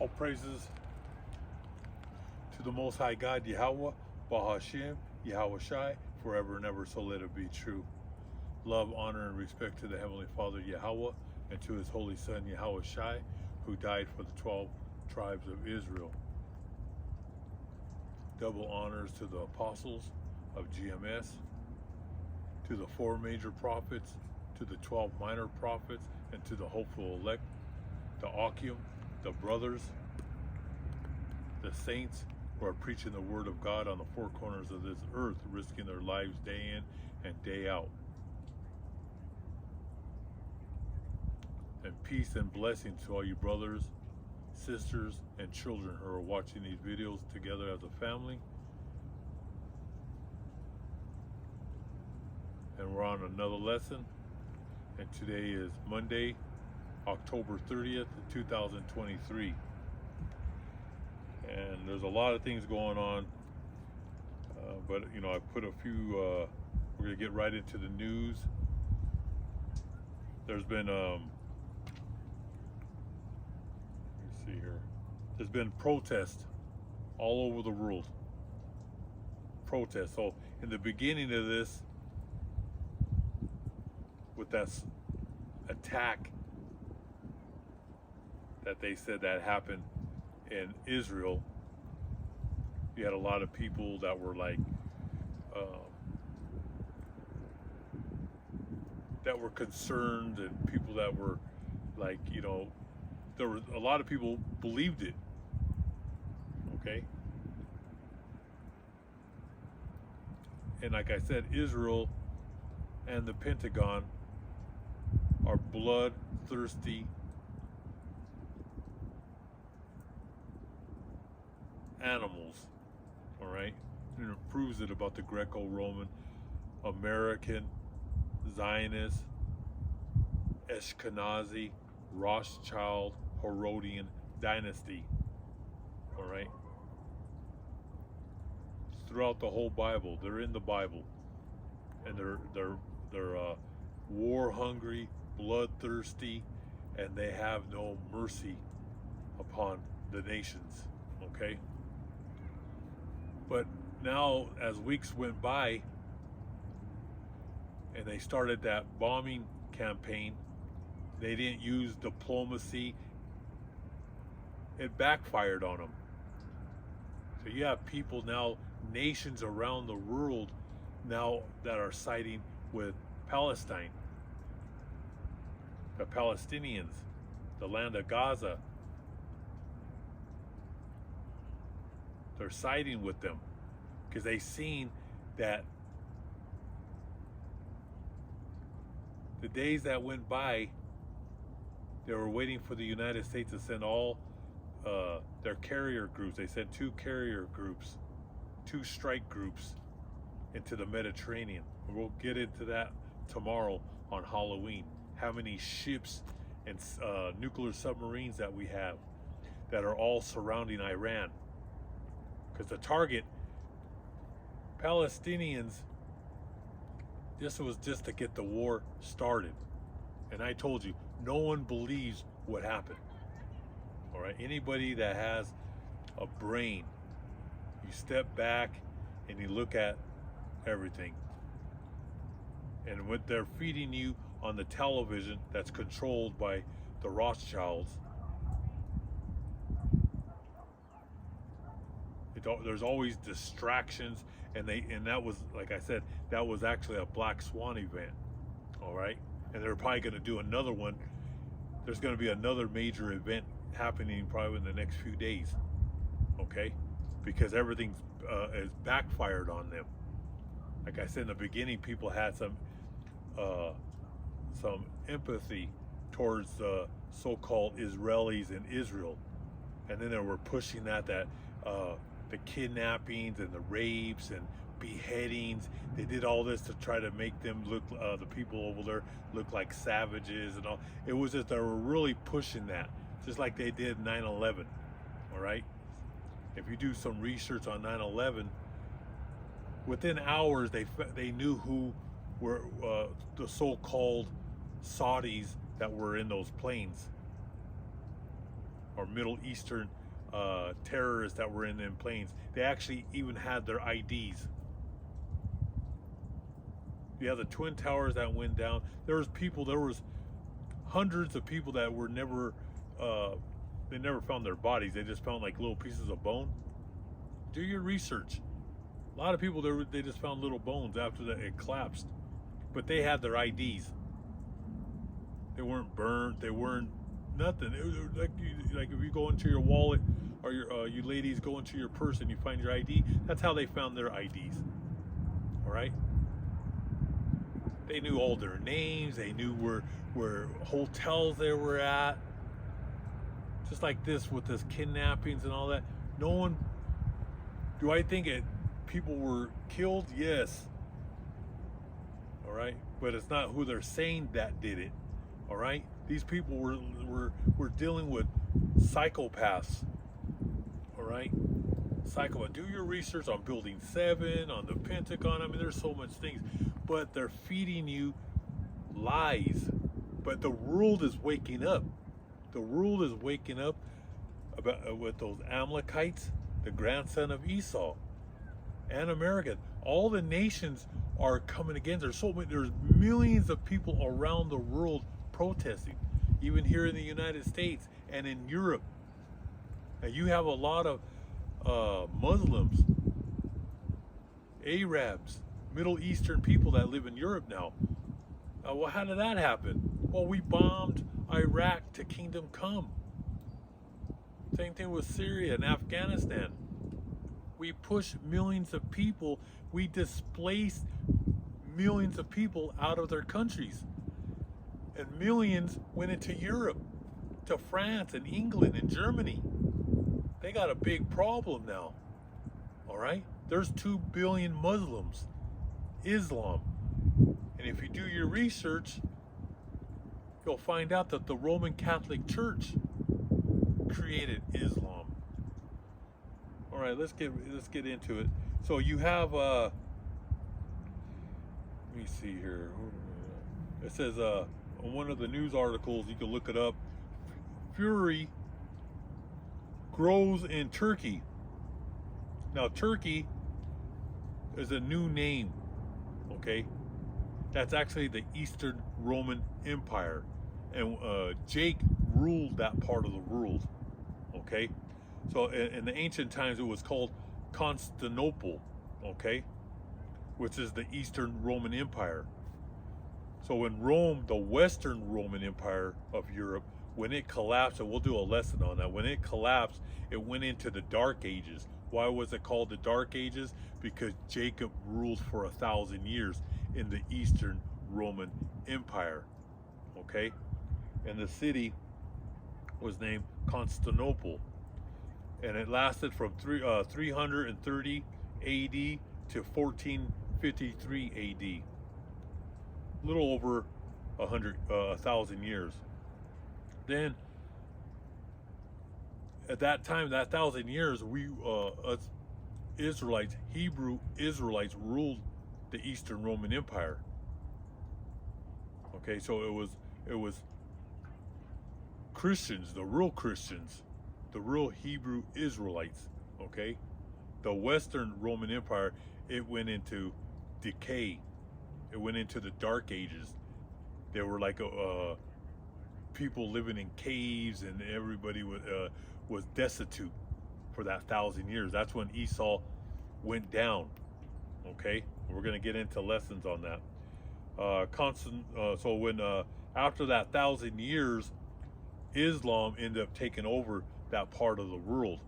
All praises to the Most High God, Yahweh, Bahashem, Yahweh Shai, forever and ever, so let it be true. Love, honor, and respect to the Heavenly Father, Yahweh, and to His Holy Son, Yahweh Shai, who died for the 12 tribes of Israel. Double honors to the apostles of GMS, to the 4 major prophets, to the 12 minor prophets, and to the hopeful elect, the Akim, the brothers, the saints who are preaching the word of God on the 4 corners of this earth, risking their lives day in and day out. And peace and blessings to all you brothers, sisters, and children who are watching these videos together as a family. And we're on another lesson, and today is Monday, October 30th, 2023. And there's a lot of things going on, but I put a few, we're gonna get right into the news. There's been, let me see here. There's been protests all over the world. Protests. So in the beginning of this, with that attack that they said that happened in Israel, you had a lot of people that were like, that were concerned, and people that were like, there were a lot of people believed it. Okay. And like I said, Israel and the Pentagon are bloodthirsty animals, all right? And it proves it about the Greco-Roman, American, Zionist, Ashkenazi, Rothschild, Herodian dynasty, all right? It's throughout the whole Bible. They're in the Bible, and they're war-hungry, bloodthirsty, and they have no mercy upon the nations, okay? But now, as weeks went by, and they started that bombing campaign, they didn't use diplomacy. It backfired on them. So you have people now, nations around the world now, that are siding with Palestine, the Palestinians, the land of Gaza. They're siding with them because they've seen that the days that went by, they were waiting for the United States to send all their carrier groups. They sent 2 carrier groups, 2 strike groups into the Mediterranean. We'll get into that tomorrow on Halloween. How many ships and nuclear submarines that we have that are all surrounding Iran. Because the target, Palestinians, this was just to get the war started. And I told you, no one believes what happened. All right, anybody that has a brain, you step back and you look at everything. And what they're feeding you on the television that's controlled by the Rothschilds, there's always distractions, and that was, like I said, that was actually a black swan event. All right, and they're probably going to do another one. There's going to be another major event happening probably in the next few days. Okay, because everything is backfired on them. Like I said in the beginning, people had some empathy towards the so-called Israelis in Israel, and then they were pushing that the kidnappings and the rapes and beheadings, they did all this to try to make them look, the people over there look like savages and all. It was just, they were really pushing that, just like they did 9/11. All right, if you do some research on 9/11, within hours they knew who were the so-called Saudis that were in those planes. or Middle Eastern terrorists that were in them planes. They actually even had their IDs. Yeah, the Twin Towers that went down. There was hundreds of people that were never, they never found their bodies. They just found like little pieces of bone. Do your research. A lot of people, they just found little bones after that it collapsed. But they had their IDs. They weren't burned. They weren't nothing. It was like if you go into your wallet, or you ladies go into your purse and you find your ID, that's how they found their IDs. All right? They knew all their names. They knew where hotels they were at. Just like this with this kidnappings and all that. No one. Do I think people were killed? Yes. All right, but it's not who they're saying that did it. All right, these people were dealing with psychopaths. All right, psychopath. Do your research on Building 7, on the Pentagon. I mean, there's so much things, but they're feeding you lies. But the world is waking up. The world is waking up about with those Amalekites, the grandson of Esau, and America. All the nations are coming against. There's millions of people around the world protesting, even here in the United States and in Europe. And you have a lot of Muslims, Arabs, Middle Eastern people that live in Europe now. Well, how did that happen? Well, we bombed Iraq to kingdom come. Same thing with Syria and Afghanistan. We pushed millions of people. We displaced millions of people out of their countries. And millions went into Europe, to France and England and Germany. They got a big problem now. All right? There's 2 billion Muslims, Islam. And if you do your research, you'll find out that the Roman Catholic Church created Islam. All right, let's get into it. So you have let me see here. It says on one of the news articles, you can look it up. Fury grows in Turkey. Now Turkey is a new name. Okay, that's actually the Eastern Roman Empire, and Jake ruled that part of the world. Okay, so in the ancient times it was called Constantinople, okay, which is the Eastern Roman Empire. So when Rome, the Western Roman Empire of Europe, when it collapsed, and we'll do a lesson on that, when it collapsed, it went into the Dark Ages. Why was it called the Dark Ages? Because Jacob ruled for 1,000 years in the Eastern Roman Empire, okay? And the city was named Constantinople. And it lasted from 330 AD to 1453 AD. A little over 1,000 years. Then, at that time, that 1,000 years, we us Israelites, Hebrew Israelites, ruled the Eastern Roman Empire. Okay, so it was Christians, the real Christians, the real Hebrew Israelites. Okay, the Western Roman Empire, it went into decay. It went into the Dark Ages. There were like people living in caves, and everybody was destitute for that 1,000 years. That's when Esau went down. Okay, we're gonna get into lessons on that. So when after that 1,000 years, Islam ended up taking over that part of the world.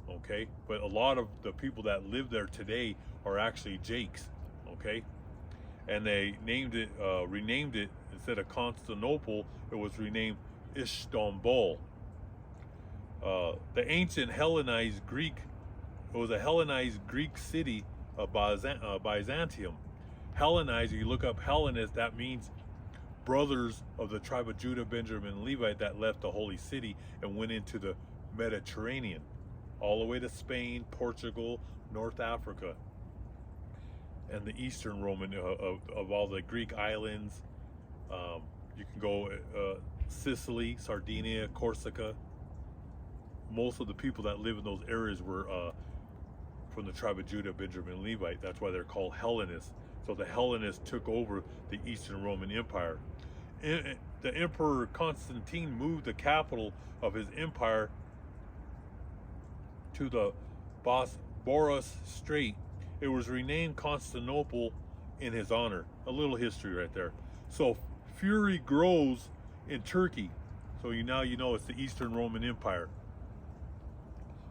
Okay, but a lot of the people that live there today are actually Jakes. Okay, and they renamed it. Instead of Constantinople, it was renamed Istanbul. The ancient Hellenized Greek, it was a Hellenized Greek city of Byzantium. Hellenized, you look up Hellenist, that means brothers of the tribe of Judah, Benjamin, and Levite that left the holy city and went into the Mediterranean, all the way to Spain, Portugal, North Africa, and the Eastern Roman of all the Greek islands. You can go Sicily, Sardinia, Corsica. most of the people that live in those areas were from the tribe of Judah, Benjamin, Levite. That's why they're called Hellenists. So the Hellenists took over the Eastern Roman Empire. The Emperor Constantine moved the capital of his empire to the Bosporus Strait. It was renamed Constantinople in his honor. A little history right there. So fury grows in Turkey. So now you know it's the Eastern Roman Empire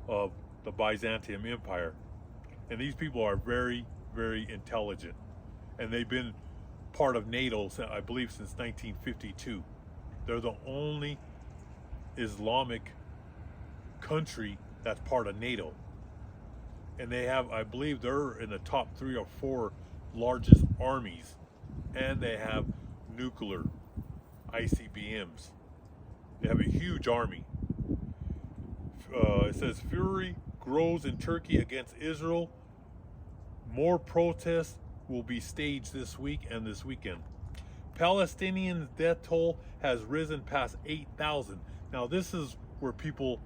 of the Byzantium Empire. And these people are very, very intelligent. And they've been part of NATO, I believe, since 1952. They're the only Islamic country that's part of NATO. And they have, I believe, they're in the top 3 or 4 largest armies. And they have nuclear ICBMs. They have a huge army. It says fury grows in Turkey against Israel. More protests will be staged this week and this weekend. Palestinians' death toll has risen past 8,000. Now this is where people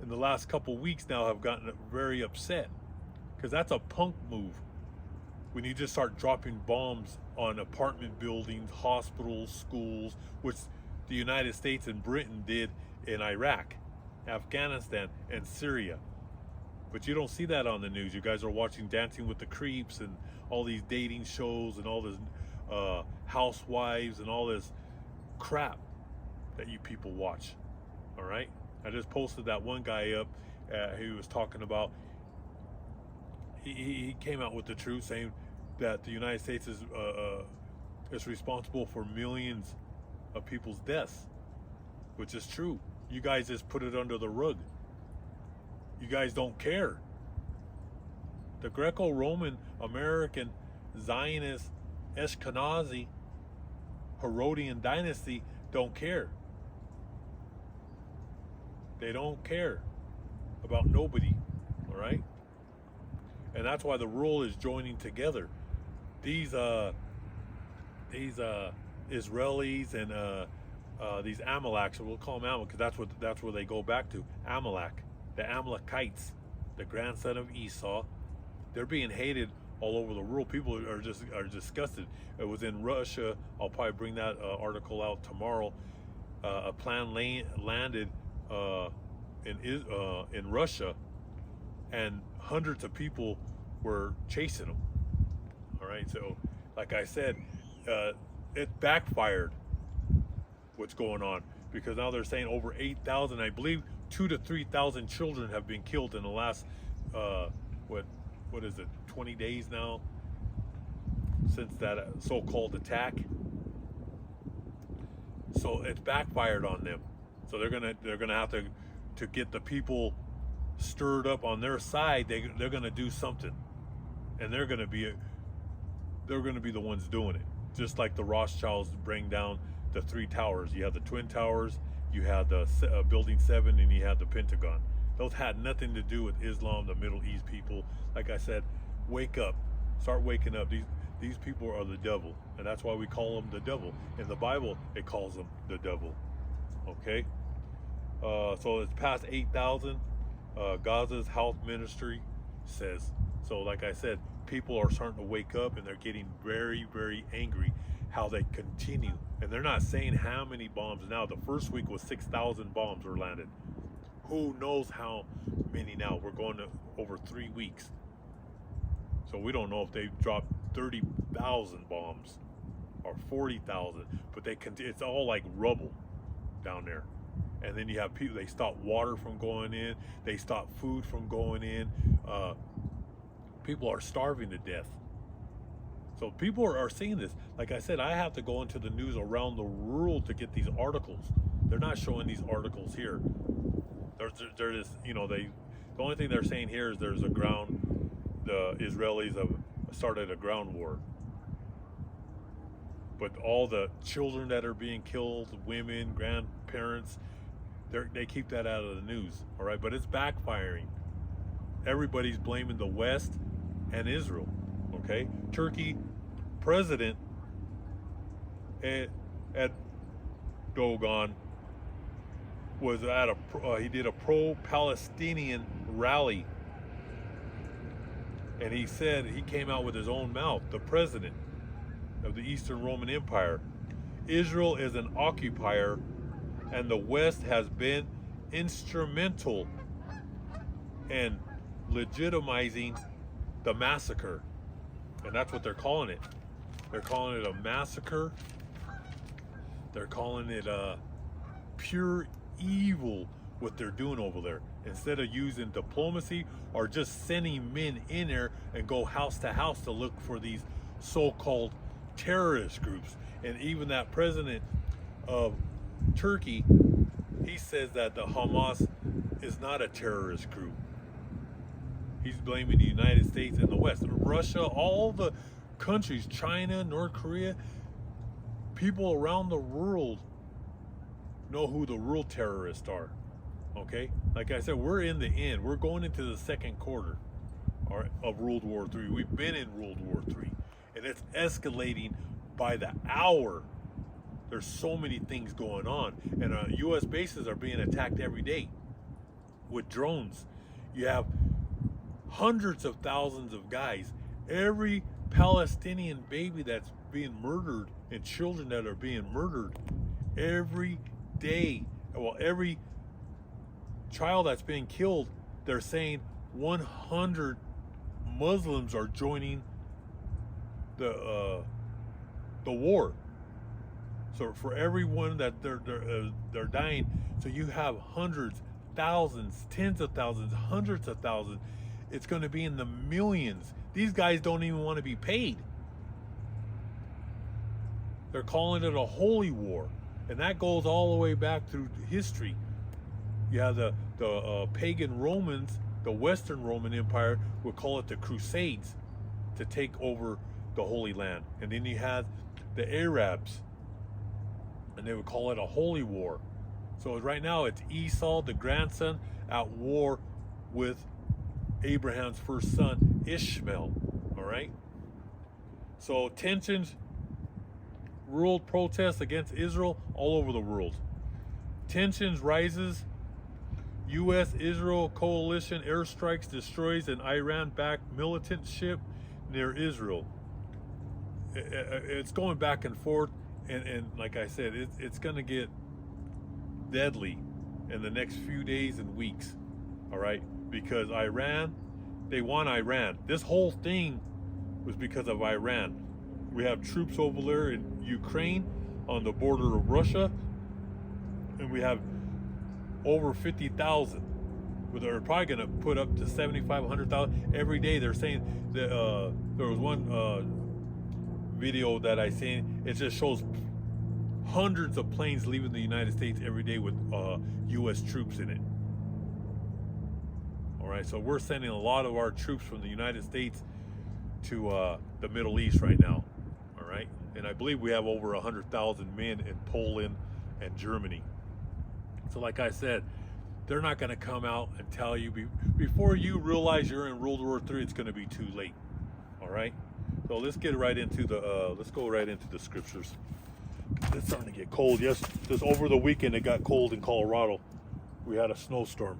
in the last couple weeks now have gotten very upset, because that's a punk move. When you just start dropping bombs on apartment buildings, hospitals, schools, which the United States and Britain did in Iraq, Afghanistan, and Syria. But you don't see that on the news. You guys are watching Dancing with the Creeps and all these dating shows and all this housewives and all this crap that you people watch. All right? I just posted that one guy up who was talking about, he came out with the truth, saying that the United States is responsible for millions of people's deaths, which is true. You guys just put it under the rug. You guys don't care. The Greco-Roman, American, Zionist, Ashkenazi, Herodian dynasty don't care. They don't care about nobody, all right? And that's why the world is joining together. These Israelis and these Amaleks, we'll call them Amalek because that's where they go back to. Amalek, the Amalekites, the grandson of Esau. They're being hated all over the world. People are disgusted. It was in Russia. I'll probably bring that article out tomorrow. A plane landed in Russia, and hundreds of people were chasing them. All right, so like I said, it backfired. What's going on? Because now they're saying over 8,000. I believe 2,000 to 3,000 children have been killed in the last what is it? 20 days now since that so-called attack. So it's backfired on them. So they're gonna have to get the people stirred up on their side. They're gonna do something, and they're gonna be the ones doing it. Just like the Rothschilds bring down the 3 towers. You have the Twin Towers, you had the Building 7, and you had the Pentagon. Those had nothing to do with Islam, the Middle East people. Like I said, wake up, start waking up. These people are the devil, and that's why we call them the devil. In the Bible, it calls them the devil. Okay, so it's past 8,000. Gaza's health ministry says. So like I said, people are starting to wake up, and they're getting very, very angry how they continue. And they're not saying how many bombs now. The first week was 6,000 bombs were landed. Who knows how many now? We're going to over 3 weeks. So we don't know if they've dropped 30,000 bombs or 40,000, but it's all like rubble down there. And then you have people, they stop water from going in, they stop food from going in. People are starving to death. So people are seeing this. Like I said, I have to go into the news around the world to get these articles. They're not showing these articles here. They're just, the only thing they're saying here is the Israelis have started a ground war. But all the children that are being killed, women, grandparents, they keep that out of the news, all right? But it's backfiring. Everybody's blaming the West and Israel, okay? Turkey President Erdogan was at he did a pro-Palestinian rally, and he said, he came out with his own mouth, the president of the Eastern Roman Empire, Israel is an occupier, and the West has been instrumental in legitimizing the massacre. And that's what they're calling it. They're calling it a massacre. They're calling it pure evil, what they're doing over there. Instead of using diplomacy or just sending men in there and go house to house to look for these so-called terrorist groups. And even that president of Turkey, he says that the Hamas is not a terrorist group. He's blaming the United States and the West. Russia, all the countries, China, North Korea, people around the world know who the real terrorists are. Okay? Like I said, we're in the end. We're going into the second quarter of World War III. We've been in World War III. And it's escalating by the hour. There's so many things going on. And U.S. bases are being attacked every day with drones. You have hundreds of thousands of guys. Every Palestinian baby that's being murdered and children that are being murdered every day. Well, every child that's being killed, they're saying 100 Muslims are joining the war. So for everyone that they're dying, so you have hundreds, thousands, tens of thousands, hundreds of thousands. It's going to be in the millions. These guys don't even want to be paid. They're calling it a holy war, and that goes all the way back through history. You have the pagan Romans, the Western Roman Empire would call it the Crusades to take over the Holy Land. And then you had the Arabs, and they would call it a holy war. So right now it's Esau, the grandson, at war with Abraham's first son, Ishmael. All right? So tensions, world protests against Israel all over the world. Tensions rises. U.S.-Israel coalition airstrikes destroys an Iran-backed militant ship near Israel. It's going back and forth, and like I said, it's going to get deadly in the next few days and weeks. All right? Because Iran, they want Iran. This whole thing was because of Iran. We have troops over there in Ukraine on the border of Russia, and we have over 50,000. They're probably going to put up to 75, 100,000 every day. They're saying that there was one video that I seen. It just shows hundreds of planes leaving the United States every day with U.S. troops in it. All right, so we're sending a lot of our troops from the United States to the Middle East right now. All right, and I believe we have over 100,000 men in Poland and Germany. So like I said, they're not going to come out and tell you before you realize you're in World War III. It's going to be too late. All right. So let's get right into the let's go right into the scriptures. It's starting to get cold. Yes, just over the weekend it got cold in Colorado. We had a snowstorm.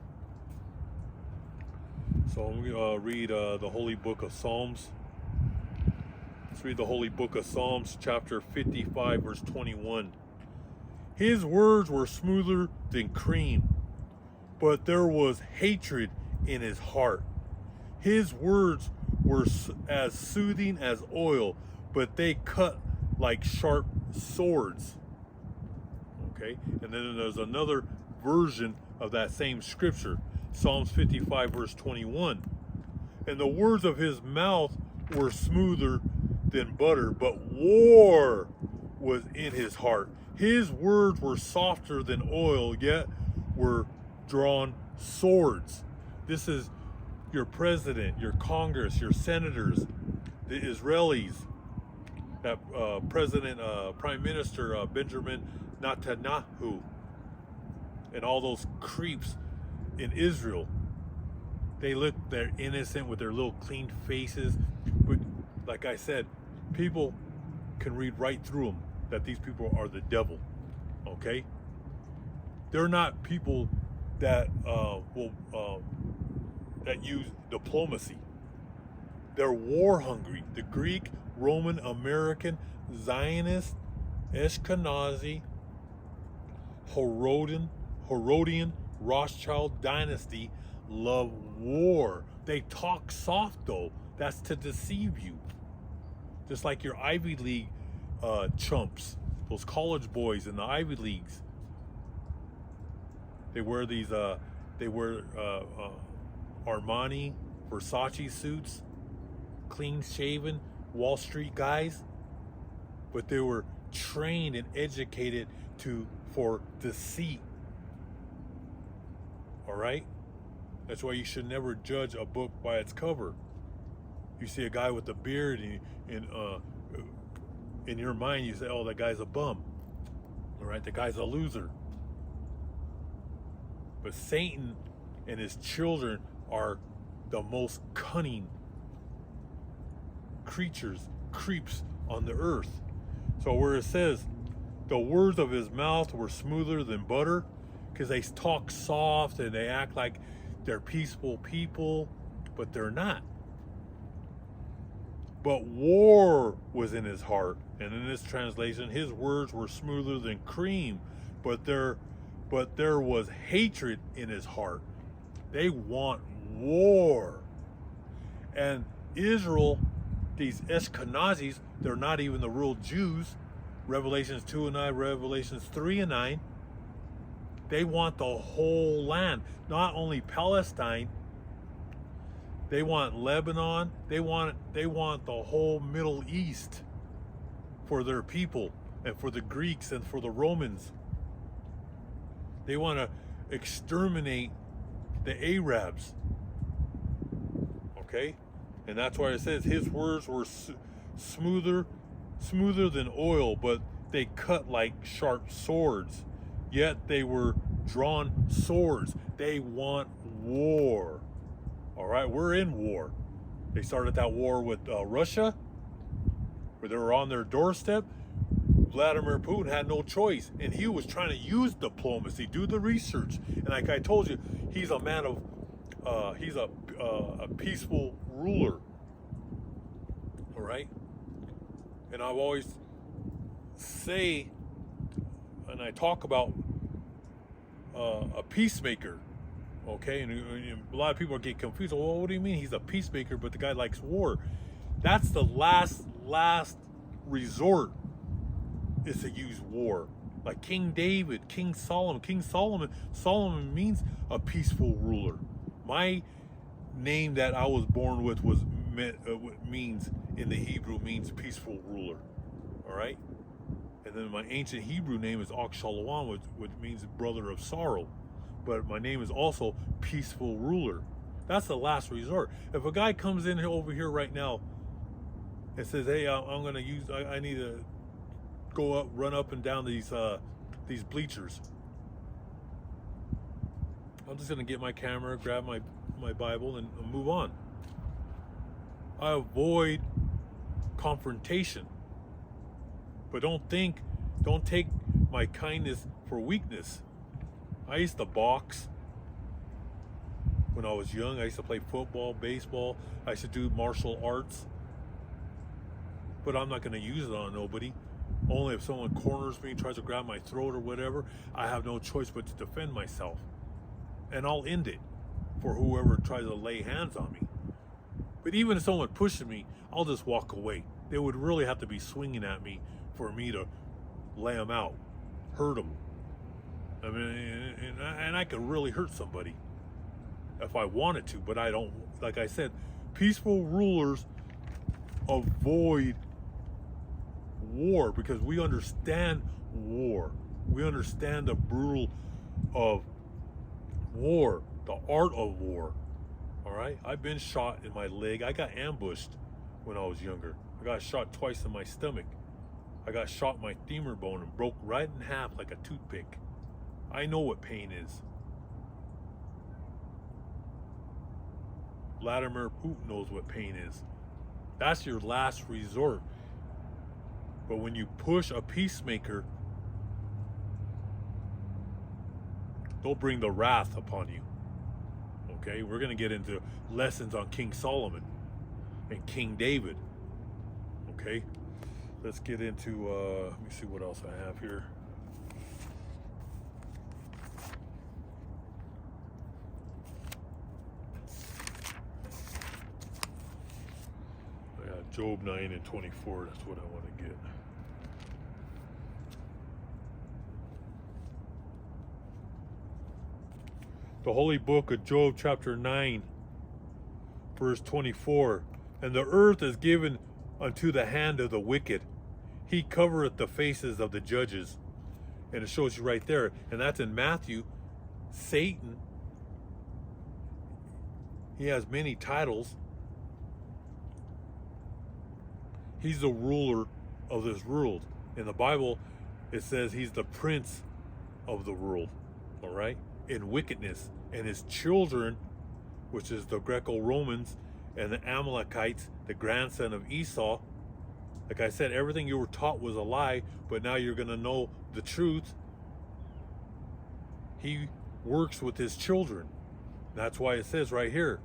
So I'm going to read the Holy Book of Psalms. Let's read the Holy Book of Psalms, chapter 55, verse 21. His words were smoother than cream, but there was hatred in his heart. His words were as soothing as oil, but they cut like sharp swords. Okay, and then there's another version of that same scripture, Psalms 55, verse 21. And the words of his mouth were smoother than butter, but war was in his heart. His words were softer than oil, yet were drawn swords. This is your president, your Congress, your senators, the Israelis, that Prime Minister Benjamin Netanyahu, and all those creeps in Israel. They're innocent with their little clean faces, but like I said, people can read right through them that these people are the devil. Okay? They're not people that that use diplomacy. They're war hungry. The Greek, Roman, American, Zionist, Ashkenazi, Herodian Rothschild dynasty love war. They talk soft though. That's to deceive you. Just like your Ivy League chumps, those college boys in the Ivy Leagues. They wear these. They wear Armani, Versace suits, clean-shaven Wall Street guys, but they were trained and educated for deceit. All right, that's why you should never judge a book by its cover. You see a guy with a beard, and in your mind you say, "Oh, that guy's a bum." All right, the guy's a loser. But Satan and his children are the most cunning creeps on the earth. So where it says the words of his mouth were smoother than butter, because they talk soft and they act like they're peaceful people, but they're not. But war was in his heart, and in this translation, his words were smoother than cream, but there was hatred in his heart. They want war. And Israel, these Ashkenazis, they're not even the real Jews. Revelations 2 and 9, Revelations 3 and 9. They want the whole land, not only Palestine. They want Lebanon. They want the whole Middle East for their people, and for the Greeks and for the Romans. They want to exterminate the Arabs. Okay? And that's why it says his words were smoother than oil, but they cut like sharp swords. Yet they were drawn swords. They want war. All right, we're in war. They started that war with Russia, where they were on their doorstep. Vladimir Putin had no choice, and he was trying to use diplomacy, do the research. And like I told you, he's a man of, he's a peaceful ruler. All right? And I've always say, and I talk about a peacemaker, okay? And a lot of people get confused. Well, what do you mean he's a peacemaker, but the guy likes war? That's the last resort, is to use war. Like King David, King Solomon. Solomon means a peaceful ruler. My name that I was born with means in the Hebrew means peaceful ruler. All right? And then my ancient Hebrew name is Akshalwan, which means brother of sorrow. But my name is also peaceful ruler. That's the last resort. If a guy comes in over here right now and says, "Hey, I'm gonna use, I need to go up, run up and down these bleachers," I'm just gonna get my camera, grab my Bible, and move on. I avoid confrontation, but don't take my kindness for weakness. I used to box when I was young. I used to play football, baseball. I used to do martial arts, but I'm not going to use it on nobody. Only if someone corners me, tries to grab my throat or whatever, I have no choice but to defend myself. And I'll end it for whoever tries to lay hands on me. But even if someone pushes me, I'll just walk away. They would really have to be swinging at me for me to lay them out, hurt them. I mean, and I could really hurt somebody if I wanted to, but I don't. Like I said, peaceful rulers avoid war because we understand war. We understand the brutal of war, the art of war. All right? I've been shot in my leg. I got ambushed when I was younger. I got shot twice in my stomach. I got shot in my femur bone and broke right in half like a toothpick. I know what pain is. Vladimir Putin knows what pain is. That's your last resort. But when you push a peacemaker, they'll bring the wrath upon you. Okay, we're going to get into lessons on King Solomon and King David. Okay, let's get into, let me see what else I have here. I got Job 9 and 24, that's what I want to get. The holy book of Job chapter 9 verse 24. And the earth is given unto the hand of the wicked. He covereth the faces of the judges. And it shows you right there. And that's in Matthew. Satan, he has many titles. He's the ruler of this world. In the Bible, it says he's the prince of the world. All right? In wickedness, and his children, which is the Greco-Romans and the Amalekites, the grandson of Esau. Like I said, everything you were taught was a lie, but now you're going to know the truth. He works with his children. That's why it says right here,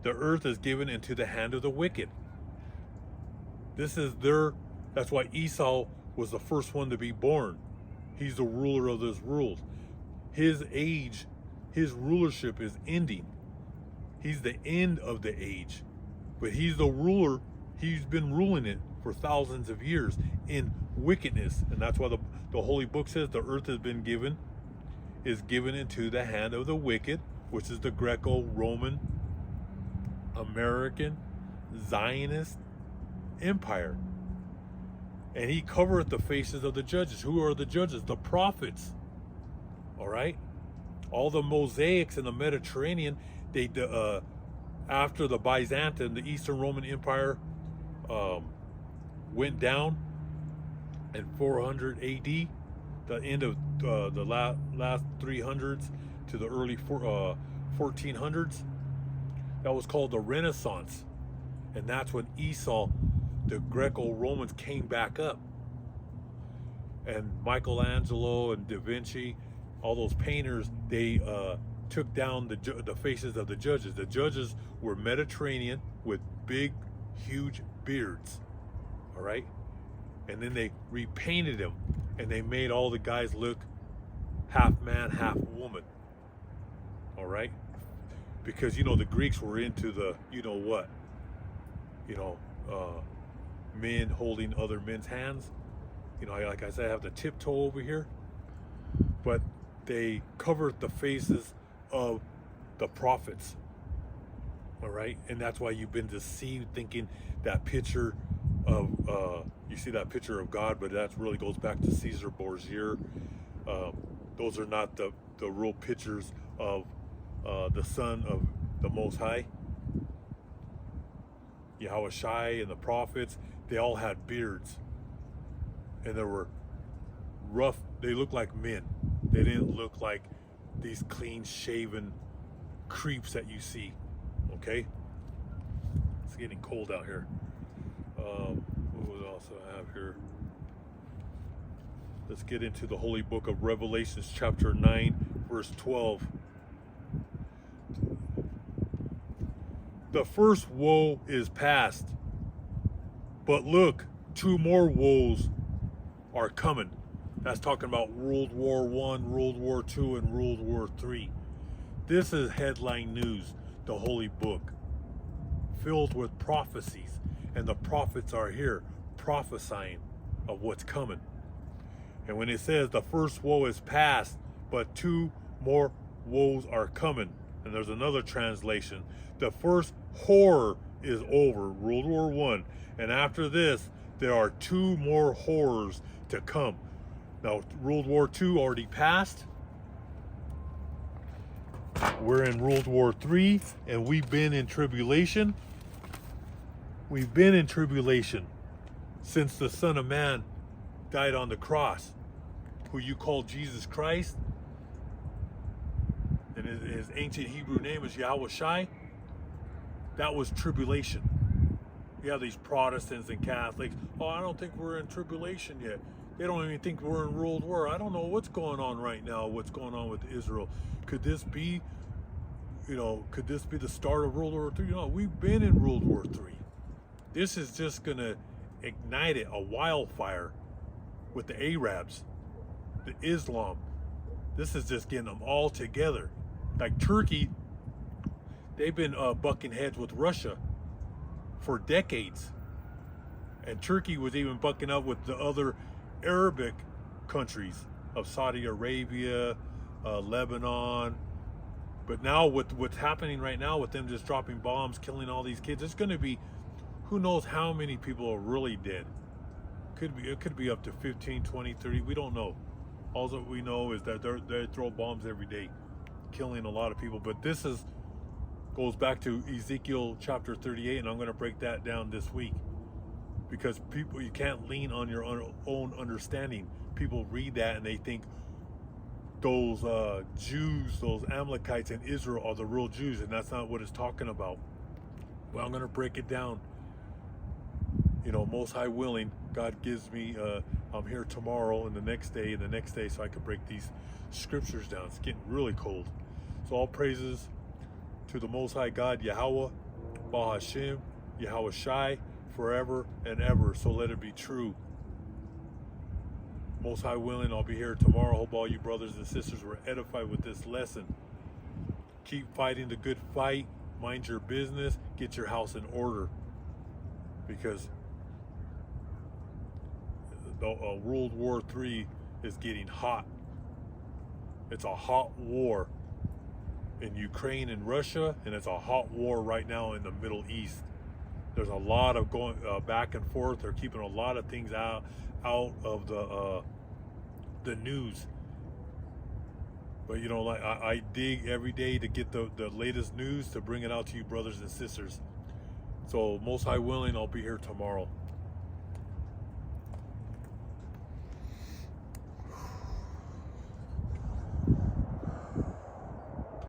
the earth is given into the hand of the wicked. This is that's why Esau was the first one to be born. He's the ruler of this world. His age, his rulership is ending. He's the end of the age. But he's the ruler. He's been ruling it for thousands of years in wickedness. And that's why the Holy Book says the earth has been given, is given into the hand of the wicked, which is the Greco-Roman, American, Zionist empire. And he covereth the faces of the judges. Who are the judges? The prophets. All right, all the mosaics in the Mediterranean, they after the Byzantine, the Eastern Roman Empire went down in 400 AD, the end of the last 300s to the early 1400s. That was called the Renaissance, and that's when Esau, the Greco-Romans, came back up, and Michelangelo and Da Vinci, all those painters, they took down the faces of the judges. The judges were Mediterranean with big, huge beards, all right? And then they repainted them, and they made all the guys look half man, half woman, all right? Because, you know, the Greeks were into the, you know what, you know, men holding other men's hands. You know, like I said, I have the tiptoe over here. But they covered the faces of the prophets, all right? And that's why you've been deceived thinking that picture of, you see that picture of God, but that really goes back to Caesar Borgia. Those are not the real pictures of the Son of the Most High. Yahweh Shai and the prophets, they all had beards. And they were rough, they looked like men. They didn't look like these clean shaven creeps that you see. Okay? It's getting cold out here. What else do I have here? Let's get into the holy book of Revelations chapter 9 verse 12. The first woe is past, but look, two more woes are coming. That's talking about World War I, World War II, and World War III. This is headline news, the holy book, filled with prophecies, and the prophets are here prophesying of what's coming. And when it says the first woe is past, but two more woes are coming, and there's another translation, the first horror is over, World War I, and after this there are two more horrors to come. Now, World War II already passed. We're in World War III, and we've been in tribulation. We've been in tribulation since the Son of Man died on the cross, who you call Jesus Christ, and his ancient Hebrew name is Yahweh Shai. That was tribulation. You have these Protestants and Catholics, oh, I don't think we're in tribulation yet. They don't even think we're in World War. I don't know what's going on right now, what's going on with Israel. Could this be, could this be the start of World War III? We've been in World War III. This is just going to ignite it, a wildfire with the Arabs, the Islam. This is just getting them all together. Like Turkey, they've been bucking heads with Russia for decades. And Turkey was even bucking up with the other Arabic countries of Saudi Arabia, Lebanon. But now with what's happening right now with them just dropping bombs, killing all these kids, it's going to be, who knows how many people are really dead. It could be up to 15, 20, 30, we don't know. All that we know is that they throw bombs every day, killing a lot of people. But this goes back to Ezekiel chapter 38, and I'm going to break that down this week. Because people, you can't lean on your own understanding. People read that and they think those Jews, those Amalekites in Israel are the real Jews, and that's not what it's talking about. Well, I'm going to break it down. Most High willing, God gives me, I'm here tomorrow and the next day, so I can break these scriptures down. It's getting really cold. So all praises to the Most High God, Yahweh, Bahashim, Yahweh Shai, forever and ever. So let it be true. Most High willing, I'll be here tomorrow. Hope all you brothers and sisters were edified with this lesson. Keep fighting the good fight. Mind your business. Get your house in order. Because World War III is getting hot. It's a hot war in Ukraine and Russia, and it's a hot war right now in the Middle East. There's a lot of going back and forth. They're keeping a lot of things out of the news. But I dig every day to get the latest news to bring it out to you brothers and sisters. So Most High willing, I'll be here tomorrow.